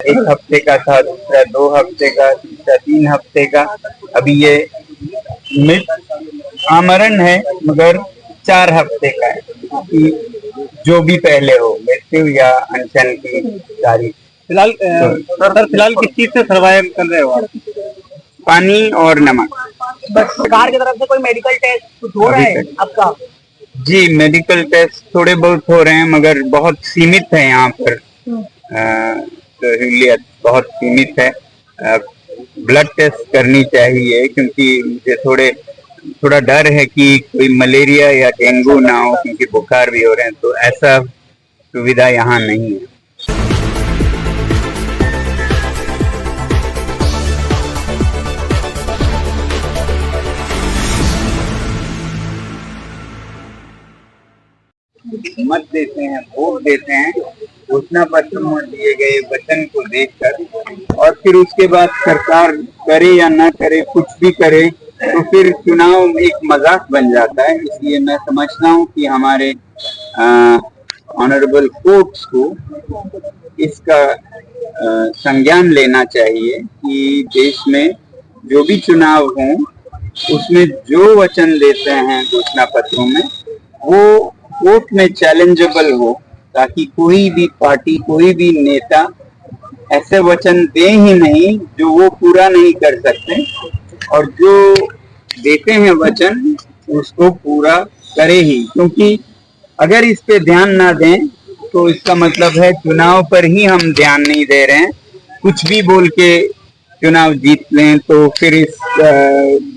एक हफ्ते का था, दूसरा 2 हफ्ते का, तीसरा 3 हफ्ते का। अभी ये आमरण है मगर 4 हफ्ते का है कि जो भी पहले हो, मृत्यु या अनशन की तारीख। फिलहाल सर फिलहाल किस चीज से सर्वाइव कर रहे हो आप? पानी और नमक। बस सरकार की तरफ से कोई मेडिकल टेस्ट कुछ हो रहा है आपका? जी, मेडिकल टेस्ट थोड़े बहुत हो रहे हैं मगर बहुत सीमित है यहाँ पर। सहूलियत बहुत सीमित है। ब्लड टेस्ट करनी चाहिए क्योंकि मुझे थोड़ा डर है कि कोई मलेरिया या डेंगू ना हो, क्योंकि बुखार भी हो रहे हैं, तो ऐसा सुविधा यहाँ नहीं है। मत देते हैं, वोट देते हैं, घोषणा पत्र में दिए गए वचन को देखकर, और फिर उसके बाद सरकार करे या ना करे, कुछ भी करे, तो फिर चुनाव एक मजाक बन जाता है। इसलिए मैं समझता हूँ कि हमारे ऑनरेबल कोर्ट्स को इसका संज्ञान लेना चाहिए कि देश में जो भी चुनाव हो उसमें जो वचन देते हैं घोषणा पत्रों में वो कोर्ट में चैलेंजेबल हो, ताकि कोई भी पार्टी, कोई भी नेता ऐसे वचन दे ही नहीं जो वो पूरा नहीं कर सकते, और जो देते हैं वचन उसको पूरा करे ही। क्योंकि अगर इस पे ध्यान ना दें तो इसका मतलब है चुनाव पर ही हम ध्यान नहीं दे रहे हैं, कुछ भी बोल के चुनाव जीत लें तो फिर इस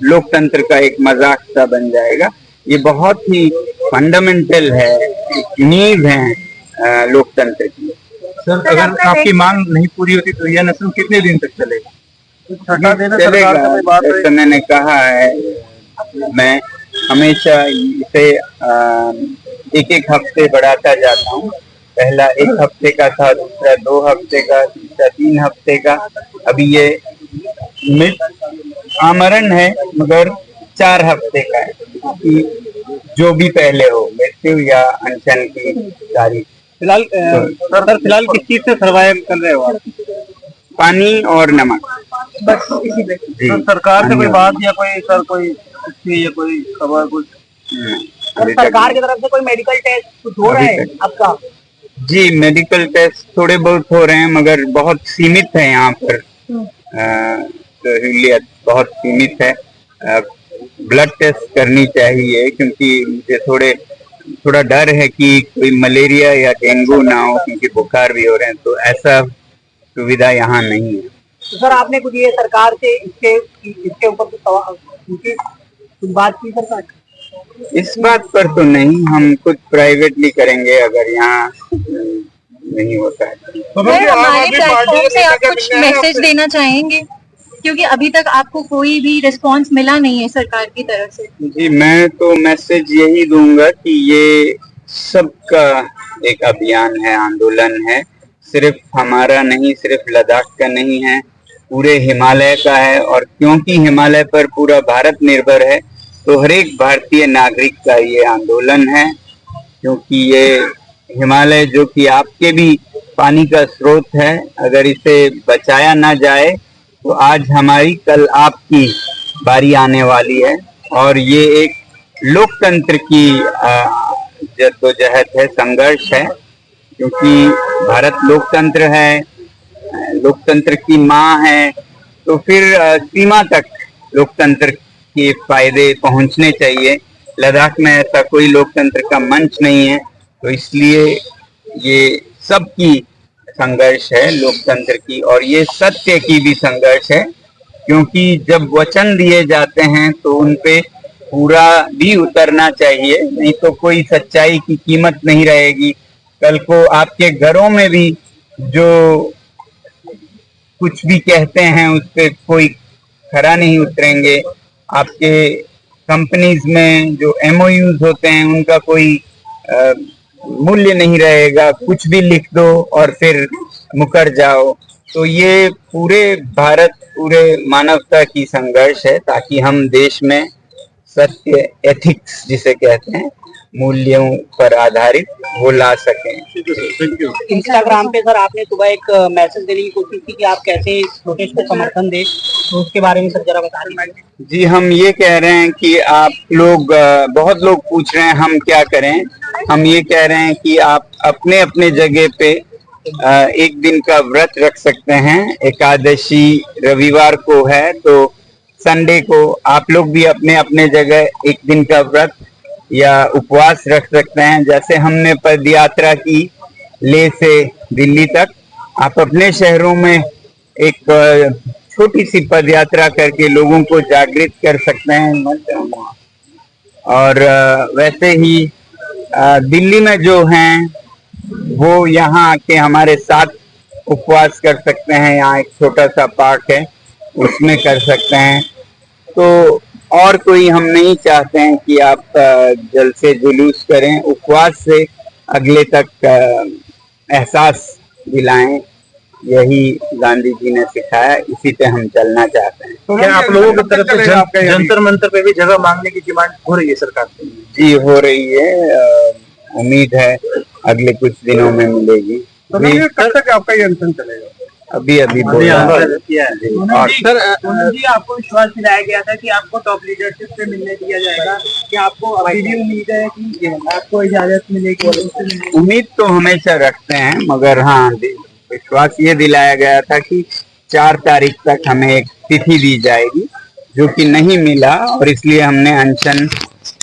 लोकतंत्र का एक मजाक सा बन जाएगा। ये बहुत ही फंडामेंटल है, नींव है लोकतंत्र की। सर अगर आपकी मांग नहीं पूरी होती तो यह नस्ल कितने दिन तक चलेगा? चलेगा, जैसे मैंने कहा है, मैं हमेशा इसे एक एक हफ्ते बढ़ाता जाता हूँ। पहला 1 हफ्ते का था, दूसरा 2 हफ्ते का, तीसरा 3 हफ्ते का। अभी ये आमरण है मगर 4 हफ्ते का है कि जो भी पहले हो, मृत्यु या अनशन की तारीख। फिलहाल सर फिलहाल किस चीज से सर्वाइव कर रहे हो आप? पानी और नमक। बस इसी पे। तो सरकार से कोई बात या कोई खबर कुछ? सरकार की तरफ से कोई मेडिकल टेस्ट कुछ हो रहा है आपका? जी, मेडिकल टेस्ट थोड़े बहुत हो रहे हैं मगर बहुत सीमित है यहाँ पर। सहूलियत बहुत सीमित है। ब्लड टेस्ट करनी चाहिए क्योंकि मुझे थोड़ा डर है कि कोई मलेरिया या डेंगू ना हो, क्योंकि बुखार भी हो रहे हैं, तो ऐसा सुविधा यहाँ नहीं है। तो सर आपने कुछ ये सरकार से इसके ऊपर कुछ बात की सरकार? इस बात पर तो नहीं, हम कुछ प्राइवेटली करेंगे अगर यहाँ नहीं होता है। सर हमारे प्लेटफॉर्म से आप कुछ मैसेज देना चाहेंगे, क्योंकि अभी तक आपको कोई भी रिस्पांस मिला नहीं है सरकार की तरफ से? जी, मैं तो मैसेज यही दूंगा कि ये सबका एक अभियान है, आंदोलन है, सिर्फ हमारा नहीं, सिर्फ लद्दाख का नहीं है, पूरे हिमालय का है। और क्योंकि हिमालय पर पूरा भारत निर्भर है तो हर एक भारतीय नागरिक का ये आंदोलन है, क्योंकि ये हिमालय जो कि आपके भी पानी का स्रोत है, अगर इसे बचाया ना जाए तो आज हमारी कल आपकी बारी आने वाली है। और ये एक लोकतंत्र की जद्दोजहद है, संघर्ष है, क्योंकि भारत लोकतंत्र है, लोकतंत्र की माँ है, तो फिर सीमा तक लोकतंत्र के फायदे पहुंचने चाहिए। लद्दाख में ऐसा कोई लोकतंत्र का मंच नहीं है, तो इसलिए ये सबकी संघर्ष है लोकतंत्र की, और ये सत्य की भी संघर्ष है, क्योंकि जब वचन दिए जाते हैं तो उनपे पूरा भी उतरना चाहिए, नहीं तो कोई सच्चाई की कीमत नहीं रहेगी। कल को आपके घरों में भी जो कुछ भी कहते हैं उस पे कोई खरा नहीं उतरेंगे। आपके कंपनीज में जो MOUs होते हैं उनका कोई मूल्य नहीं रहेगा, कुछ भी लिख दो और फिर मुकर जाओ। तो ये पूरे भारत, पूरे मानवता की संघर्ष है, ताकि हम देश में सत्य, एथिक्स जिसे कहते हैं, मूल्यों पर आधारित वो ला सकें। इंस्टाग्राम पे सर आपने सुबह एक मैसेज देने की कोशिश की कि आप कैसे इस प्रोटेस्ट को समर्थन दें, तो उसके बारे में सर जरा बता दीजिए। जी, हम ये कह रहे हैं कि आप लोग बहुत लोग पूछ रहे हैं हम क्या करें। हम ये कह रहे हैं कि आप अपने अपने जगह पे एक दिन का व्रत रख सकते हैं। एकादशी रविवार को है तो संडे को आप लोग भी अपने अपने जगह एक दिन का व्रत या उपवास रख सकते हैं। जैसे हमने पद यात्रा की ले से दिल्ली तक, आप अपने शहरों में एक छोटी सी पद यात्रा करके लोगों को जागृत कर सकते हैं। और वैसे ही दिल्ली में जो हैं वो यहाँ आके हमारे साथ उपवास कर सकते हैं। यहाँ एक छोटा सा पार्क है, उसमें कर सकते हैं। तो और कोई हम नहीं चाहते हैं कि आप जल से जुलूस करें। उपवास से अगले तक एहसास दिलाएं, यही गांधी जी ने सिखाया, इसी पे हम चलना चाहते हैं। तो क्या आप लोगों की तरफ से जंतर मंतर पे भी जगह मांगने की डिमांड हो रही है सरकार से? जी हो रही है, उम्मीद है अगले कुछ दिनों में मिलेगी। तो कब तक आपका ये अनशन चलेगा? अभी किया है। और सर जी आपको विश्वास दिलाया गया था कि आपको टॉप लीडरशिप से मिलने दिया जाएगा, कि आपको अभी भी उम्मीद है कि आपको इजाजत मिलेगी? उम्मीद तो हमेशा रखते हैं, मगर हाँ विश्वास ये दिलाया गया था कि 4 तारीख तक हमें एक तिथि दी जाएगी, जो कि नहीं मिला और इसलिए हमने अनशन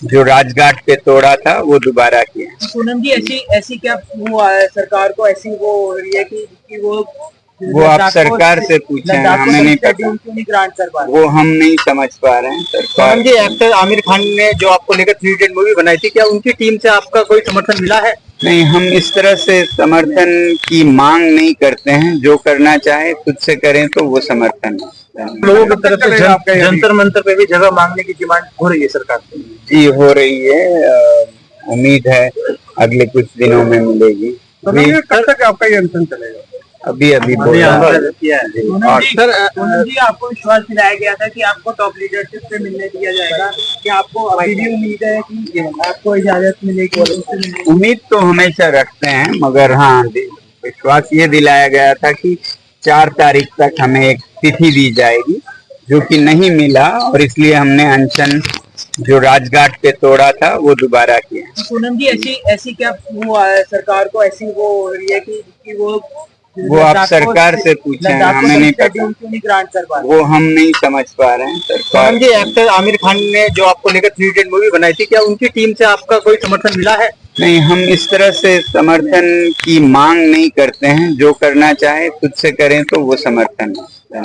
जो राजघाट पे तोड़ा था वो दोबारा किया। पूनम जी ऐसी क्या वो सरकार को ऐसी वो हो रही है कि वो आप सरकार से पूछे, हमें नहीं पता, वो हम नहीं समझ पा रहे हैं। सरकार जी एक्टर आमिर खान ने जो आपको लेकर 3 इडियट मूवी बनाई थी, क्या उनकी टीम से आपका कोई समर्थन मिला है? नहीं, हम इस तरह से समर्थन की मांग नहीं करते हैं। जो करना चाहे खुद से करें तो वो समर्थन है। लोगों की तरफ से जंतर मंतर पे भी जगह मांगने की डिमांड हो रही है सरकार से? जी हो रही है, उम्मीद है अगले कुछ दिनों में मिलेगी। तो कब तक आपका ये अनशन चलेगा? अभी किया है। और सर जी आपको विश्वास दिलाया गया था कि आपको टॉप लीडरशिप से मिलने दिया जाएगा, कि आपको अभी भी उम्मीद है कि आपको इजाजत मिलेगी? उम्मीद तो हमेशा रखते हैं, मगर हाँ विश्वास ये दिलाया गया था कि 4 तारीख तक हमें एक तिथि दी जाएगी, जो कि नहीं मिला और इसलिए हमने अनशन जो राजघाट पे तोड़ा था वो दोबारा किया। पूनम जी ऐसी क्या वो सरकार को ऐसी वो हो रही है कि वो आप सरकार से पूछे, हमें नहीं पता, वो हम नहीं समझ पा रहे हैं। सरकार जी एक्टर आमिर खान ने जो आपको लेकर 3 इडियट मूवी बनाई थी, क्या उनकी टीम से आपका कोई समर्थन मिला है? नहीं, हम इस तरह से समर्थन की मांग नहीं करते हैं। जो करना चाहे खुद से करें तो वो समर्थन है।